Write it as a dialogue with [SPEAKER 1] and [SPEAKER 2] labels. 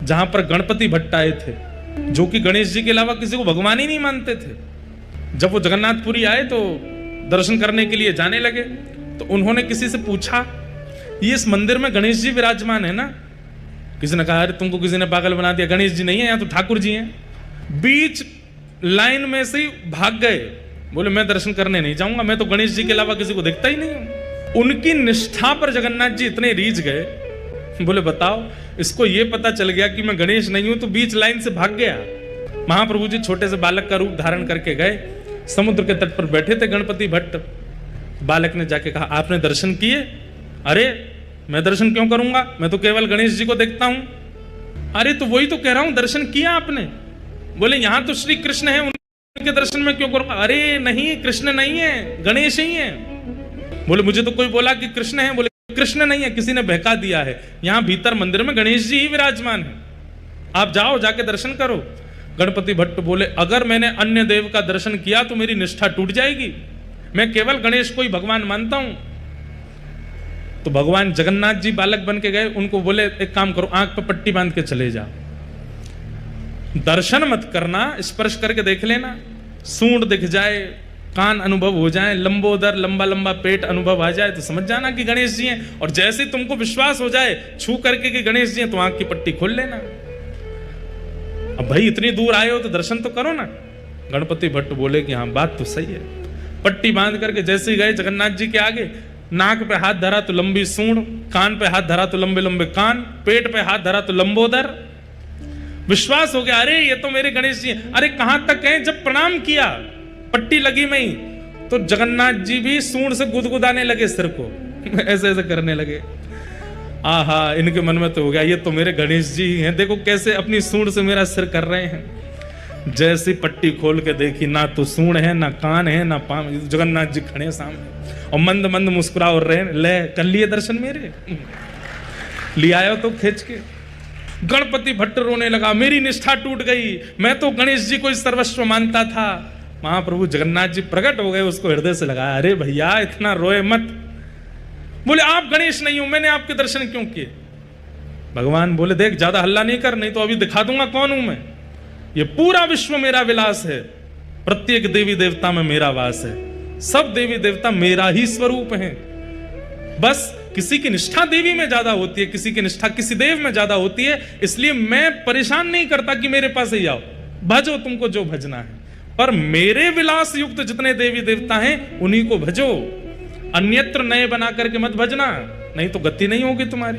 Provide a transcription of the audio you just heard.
[SPEAKER 1] जहां पर गणपति भट्ट आए थे, जो कि गणेश जी के अलावा किसी को भगवान ही नहीं मानते थे। जब वो जगन्नाथपुरी आए तो दर्शन करने के लिए जाने लगे, तो उन्होंने किसी से पूछा, ये इस मंदिर में गणेश जी विराजमान है ना? किसी ने कहा, अरे तुमको किसी ने पागल बना दिया, गणेश जी नहीं है यहाँ तो ठाकुर जी हैं। बीच लाइन में से भाग गए, बोले मैं दर्शन करने नहीं जाऊंगा, मैं तो गणेश जी के अलावा किसी को देखता ही नहीं हूं। उनकी निष्ठा पर जगन्नाथ जी इतने रीझ गए, बोले बताओ, इसको ये पता चल गया कि मैं गणेश नहीं हूं तो बीच लाइन से भाग गया। महाप्रभु जी छोटे से बालक का रूप धारण करके गए, समुद्र के तट पर बैठे थे गणपति भट्ट। बालक ने जाके कहा, आपने दर्शन किए? अरे मैं दर्शन क्यों करूंगा, मैं तो केवल गणेश जी को देखता हूं। अरे तो वही तो कह रहा हूं, दर्शन किया आपने? बोले यहां तो श्री कृष्ण है, उनके दर्शन में क्यों करूंगा? अरे नहीं, कृष्ण नहीं है, गणेश ही है। बोले मुझे तो कोई बोला कि कृष्ण है। बोले कृष्ण नहीं है, किसी ने बहका दिया है, यहां भीतर मंदिर में गणेश जी ही विराजमान है, आप जाओ जाके दर्शन करो। गणपति भट्ट बोले, अगर मैंने अन्य देव का दर्शन किया तो मेरी निष्ठा टूट जाएगी, मैं केवल गणेश को ही भगवान मानता हूं। तो भगवान जगन्नाथ जी बालक बन के गए, उनको बोले एक काम करो, आंख पे पट्टी बांध के चले जाओ, दर्शन मत करना, स्पर्श करके देख लेना, सूंड दिख जाए, कान अनुभव हो जाए, लंबोदर लंबा लंबा पेट अनुभव आ जाए तो समझ जाना कि गणेश जी हैं। और जैसे ही तुमको विश्वास हो जाए छू करके कि गणेश जी हैं, तो आंख की पट्टी खोल लेना। अब भाई इतनी दूर आए हो तो दर्शन तो करो ना। गणपति भट्ट बोले कि हाँ बात तो सही है। पट्टी बांध करके जैसे ही गए जगन्नाथ जी के आगे, नाक पे हाथ धरा तो लंबी सूंड, कान पे हाथ धरा तो लंबे लंबे कान, पेट पे हाथ धरा तो लंबोदर। विश्वास हो गया, अरे ये तो मेरे गणेश जी हैं। अरे कहां तक गए, जब प्रणाम किया पट्टी लगी में ही, तो जगन्नाथ जी भी सूंड से गुदगुदाने लगे सिर को, ऐसे ऐसे करने लगे। आहा, इनके मन में तो हो गया, ये तो मेरे गणेश जी हैं, देखो कैसे अपनी सूंड से मेरा सिर कर रहे हैं। जैसी पट्टी खोल के देखी, ना तो सूंड है, ना कान है, ना पांव, जगन्नाथ जी खड़े सामने और मंद मंद मुस्कुरा और रहे, ले कर लिए दर्शन मेरे, ले आयो तो खींच के। गणपति भट्ट रोने लगा, मेरी निष्ठा टूट गई, मैं तो गणेश जी को सर्वस्व मानता था। महाप्रभु जगन्नाथ जी प्रकट हो गए, उसको हृदय से लगाया, अरे भैया इतना रोए मत। बोले आप गणेश नहीं हो, मैंने आपके दर्शन क्यों किए? भगवान बोले, देख ज्यादा हल्ला नहीं कर, नहीं तो अभी दिखा दूंगा कौन हूं मैं। ये पूरा विश्व मेरा विलास है, प्रत्येक देवी देवता में मेरा वास है, सब देवी देवता मेरा ही स्वरूप है। बस किसी की निष्ठा देवी में ज्यादा होती है, किसी की निष्ठा किसी देव में ज्यादा होती है, इसलिए मैं परेशान नहीं करता कि मेरे पास ही आओ, भजो तुमको जो भजना है, पर मेरे विलास युक्त जितने देवी देवता हैं उन्हीं को भजो, अन्यत्र नए बना करके मत भजना, नहीं तो गति नहीं होगी तुम्हारी।